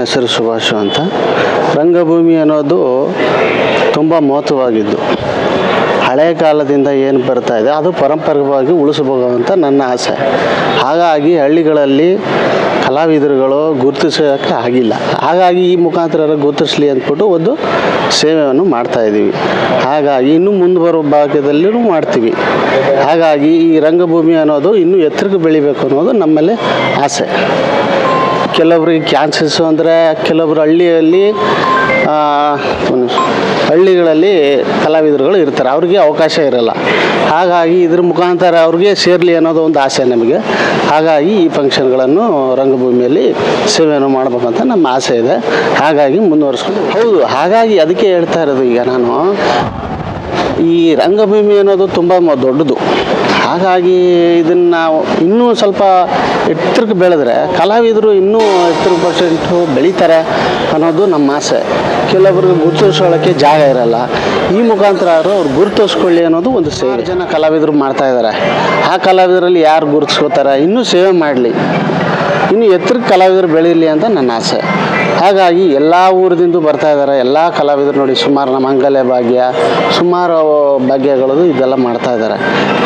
ಹೆಸರು ಸುಭಾಷು ಅಂತ. ರಂಗಭೂಮಿ ಅನ್ನೋದು ತುಂಬ ಮಹತ್ವವಾಗಿದ್ದು ಹಳೆಯ ಕಾಲದಿಂದ ಏನು ಬರ್ತಾ ಇದೆ ಅದು ಪರಂಪರೆವಾಗಿ ಉಳಿಸಬಹುದಂತ ನನ್ನ ಆಸೆ. ಹಾಗಾಗಿ ಹಳ್ಳಿಗಳಲ್ಲಿ ಕಲಾವಿದರುಗಳು ಗುರುತಿಸೋಕ್ಕೆ ಆಗಿಲ್ಲ. ಹಾಗಾಗಿ ಈ ಮುಖಾಂತರ ಗುರುತಿಸಲಿ ಅಂದ್ಬಿಟ್ಟು ಒಂದು ಸೇವೆಯನ್ನು ಮಾಡ್ತಾಯಿದ್ದೀವಿ. ಹಾಗಾಗಿ ಇನ್ನೂ ಮುಂದೆ ಬರೋ ಭಾಗದಲ್ಲೂ ಮಾಡ್ತೀವಿ. ಹಾಗಾಗಿ ಈ ರಂಗಭೂಮಿ ಅನ್ನೋದು ಇನ್ನೂ ಎತ್ತರಕ್ಕೆ ಬೆಳಿಬೇಕು ಅನ್ನೋದು ನಮ್ಮಲ್ಲಿ ಆಸೆ. ಕೆಲವರಿಗೆ ಕ್ಯಾನ್ಸರ್ಸು ಅಂದರೆ ಕೆಲವರು ಹಳ್ಳಿಗಳಲ್ಲಿ ಕಲಾವಿದರುಗಳು ಇರ್ತಾರೆ, ಅವ್ರಿಗೆ ಅವಕಾಶ ಇರೋಲ್ಲ. ಹಾಗಾಗಿ ಇದ್ರ ಮುಖಾಂತರ ಅವ್ರಿಗೆ ಸೇರಲಿ ಅನ್ನೋದು ಒಂದು ಆಸೆ ನಮಗೆ. ಹಾಗಾಗಿ ಈ ಫಂಕ್ಷನ್ಗಳನ್ನು ರಂಗಭೂಮಿಯಲ್ಲಿ ಸೇವೆಯನ್ನು ಮಾಡಬೇಕಂತ ನಮ್ಮ ಆಸೆ ಇದೆ. ಹಾಗಾಗಿ ಮುಂದುವರಿಸ್ಕೊಂಡು ಹೌದು. ಹಾಗಾಗಿ ಅದಕ್ಕೆ ಹೇಳ್ತಾ ಇರೋದು, ಈಗ ನಾನು ಈ ರಂಗಭೂಮಿ ಅನ್ನೋದು ತುಂಬ ದೊಡ್ಡದು. ಹಾಗಾಗಿ ಇದನ್ನು ನಾವು ಇನ್ನೂ ಸ್ವಲ್ಪ ಎತ್ತರಕ್ಕೆ ಬೆಳೆದ್ರೆ ಕಲಾವಿದರು ಇನ್ನೂ 10% ಬೆಳೀತಾರೆ ಅನ್ನೋದು ನಮ್ಮ ಆಸೆ. ಕೆಲವರಿಗೆ ಗುರುತಿಸೋಳಕ್ಕೆ ಜಾಗ ಇರಲ್ಲ. ಈ ಮುಖಾಂತರ ಅವ್ರು ಗುರುತಿಸ್ಕೊಳ್ಳಿ ಅನ್ನೋದು ಒಂದು ಸೇವೆ. ಜನ ಕಲಾವಿದರು ಮಾಡ್ತಾಯಿದ್ದಾರೆ. ಆ ಕಲಾವಿದರಲ್ಲಿ ಯಾರು ಗುರುತಿಸ್ಕೋತಾರೆ, ಇನ್ನೂ ಸೇವೆ ಮಾಡಲಿ, ಇನ್ನೂ ಎತ್ತರಕ್ಕೆ ಕಲಾವಿದರು ಬೆಳೀಲಿ ಅಂತ ನನ್ನ ಆಸೆ. ಹಾಗಾಗಿ ಎಲ್ಲ ಊರದಿಂದ ಬರ್ತಾಯಿದ್ದಾರೆ ಎಲ್ಲ ಕಲಾವಿದರು. ನೋಡಿ, ಸುಮಾರು ನಮ್ಮ ಮಂಗಲ ಭಾಗ್ಯ, ಸುಮಾರು ಭಾಗ್ಯಗಳದು ಇದೆಲ್ಲ ಮಾಡ್ತಾಯಿದ್ದಾರೆ.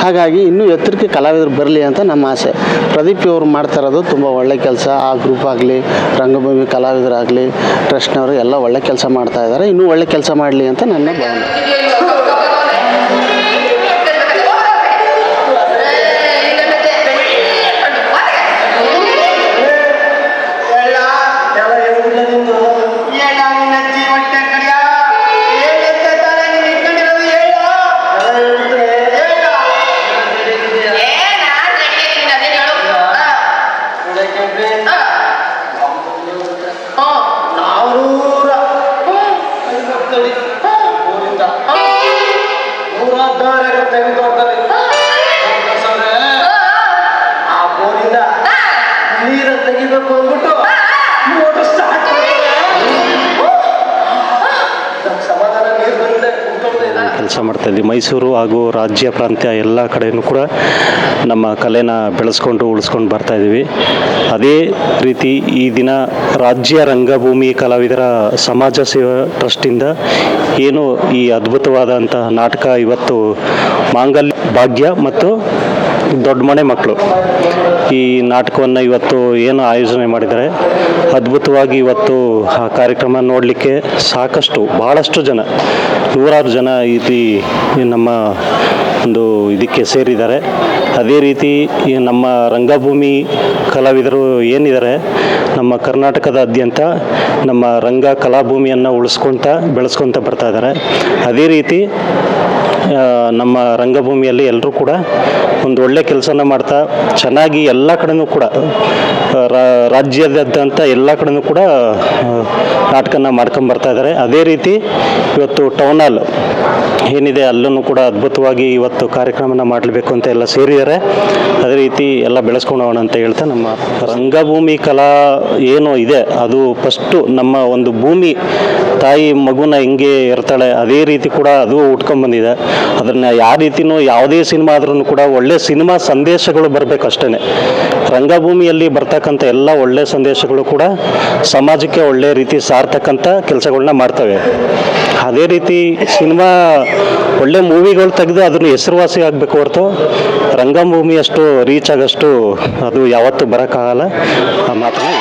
ಹಾಗಾಗಿ ಇನ್ನೂ ಎತ್ತರಕ್ಕೆ ಕಲಾವಿದರು ಬರಲಿ ಅಂತ ನಮ್ಮ ಆಸೆ. ಪ್ರದೀಪ್ ಅವರು ಮಾಡ್ತಾ ಇರೋದು ತುಂಬ ಒಳ್ಳೆ ಕೆಲಸ. ಆ ಗ್ರೂಪ್ ಆಗಲಿ, ರಂಗಭೂಮಿ ಕಲಾವಿದರಾಗಲಿ, ಟ್ರಸ್ಟ್ನವರು ಎಲ್ಲ ಒಳ್ಳೆ ಕೆಲಸ ಮಾಡ್ತಾಯಿದ್ದಾರೆ. ಇನ್ನೂ ಒಳ್ಳೆ ಕೆಲಸ ಮಾಡಲಿ ಅಂತ ನನ್ನ ಭಾವನೆ. ಕೆಲಸ ಮಾಡ್ತಾಯಿದ್ವಿ. ಮೈಸೂರು ಹಾಗೂ ರಾಜ್ಯ ಪ್ರಾಂತ್ಯ ಎಲ್ಲ ಕಡೆಯೂ ಕೂಡ ನಮ್ಮ ಕಲೆನ ಬೆಳೆಸ್ಕೊಂಡು ಉಳಿಸ್ಕೊಂಡು ಬರ್ತಾಯಿದ್ದೀವಿ. ಅದೇ ರೀತಿ ಈ ದಿನ ರಾಜ್ಯ ರಂಗಭೂಮಿ ಕಲಾವಿದರ ಸಮಾಜ ಸೇವಾ ಟ್ರಸ್ಟಿಂದ ಏನು ಈ ಅದ್ಭುತವಾದಂತಹ ನಾಟಕ ಇವತ್ತು ಮಾಂಗಲ್ಯ ಭಾಗ್ಯ ಮತ್ತು ದೊಡ್ಡ ಮನೆ ಮಕ್ಕಳು ಈ ನಾಟಕವನ್ನು ಇವತ್ತು ಏನು ಆಯೋಜನೆ ಮಾಡಿದ್ದಾರೆ, ಅದ್ಭುತವಾಗಿ ಇವತ್ತು ಆ ಕಾರ್ಯಕ್ರಮ ನೋಡಲಿಕ್ಕೆ ಭಾಳಷ್ಟು ಜನ, ನೂರಾರು ಜನ ಇಲ್ಲಿ ನಮ್ಮ ಒಂದು ಇದಕ್ಕೆ ಸೇರಿದ್ದಾರೆ. ಅದೇ ರೀತಿ ನಮ್ಮ ರಂಗಭೂಮಿ ಕಲಾವಿದರು ಏನಿದ್ದಾರೆ ನಮ್ಮ ಕರ್ನಾಟಕದಾದ್ಯಂತ ನಮ್ಮ ರಂಗ ಕಲಾಭೂಮಿಯನ್ನು ಬೆಳೆಸ್ಕೊತ ಬರ್ತಾ ಇದ್ದಾರೆ. ಅದೇ ರೀತಿ ನಮ್ಮ ರಂಗಭೂಮಿಯಲ್ಲಿ ಎಲ್ಲರೂ ಕೂಡ ಒಂದು ಒಳ್ಳೆ ಕೆಲಸನ ಮಾಡ್ತಾ ಚೆನ್ನಾಗಿ ಎಲ್ಲ ಕಡೆನೂ ಕೂಡ ರಾಜ್ಯದಾದ್ಯಂತ ಎಲ್ಲ ಕಡೆನೂ ಕೂಡ ನಾಟಕನ ಮಾಡ್ಕೊಂಬರ್ತಾ ಇದ್ದಾರೆ. ಅದೇ ರೀತಿ ಇವತ್ತು ಟೌನ್ ಹಾಲ್ ಏನಿದೆ ಅಲ್ಲೂ ಕೂಡ ಅದ್ಭುತವಾಗಿ ಇವತ್ತು ಕಾರ್ಯಕ್ರಮನ ಮಾಡಲೇಬೇಕು ಅಂತ ಎಲ್ಲ ಸೇರಿದ್ದಾರೆ. ಅದೇ ರೀತಿ ಎಲ್ಲ ಬೆಳೆಸ್ಕೊಂಡು ಹೋಗೋಣ ಅಂತ ಹೇಳ್ತಾ ನಮ್ಮ ರಂಗಭೂಮಿ ಕಲಾ ಏನು ಇದೆ ಅದು ಫಸ್ಟು ನಮ್ಮ ಒಂದು ಭೂಮಿ ತಾಯಿ ಮಗುನ ಹೆಂಗೆ ಇರ್ತಾಳೆ ಅದೇ ರೀತಿ ಕೂಡ ಅದು ಉಟ್ಕೊಂಡ್ಬಂದಿದೆ. ಅದನ್ನು ಯಾವ ರೀತಿಯೂ ಯಾವುದೇ ಸಿನಿಮಾ ಆದ್ರೂ ಕೂಡ ಒಳ್ಳೆ ಸಿನಿಮಾ ಸಂದೇಶಗಳು ಬರಬೇಕಷ್ಟೇ. ರಂಗಭೂಮಿಯಲ್ಲಿ ಬರ್ತಕ್ಕಂಥ ಎಲ್ಲ ಒಳ್ಳೆ ಸಂದೇಶಗಳು ಕೂಡ ಸಮಾಜಕ್ಕೆ ಒಳ್ಳೆ ರೀತಿ ಸಾರ್ತಕ್ಕಂಥ ಕೆಲಸಗಳನ್ನ ಮಾಡ್ತವೆ. ಅದೇ ರೀತಿ ಸಿನಿಮಾ ಒಳ್ಳೆ ಮೂವಿಗಳು ತೆಗೆದು ಅದನ್ನು ಹೆಸರುವಾಸಿ ಆಗಬೇಕು ಹೊರತು ರಂಗಭೂಮಿಯಷ್ಟು ರೀಚ್ ಆಗೋಷ್ಟು ಅದು ಯಾವತ್ತೂ ಬರೋಕ್ಕಾಗಲ್ಲ. ಆ ಮಾತನ್ನ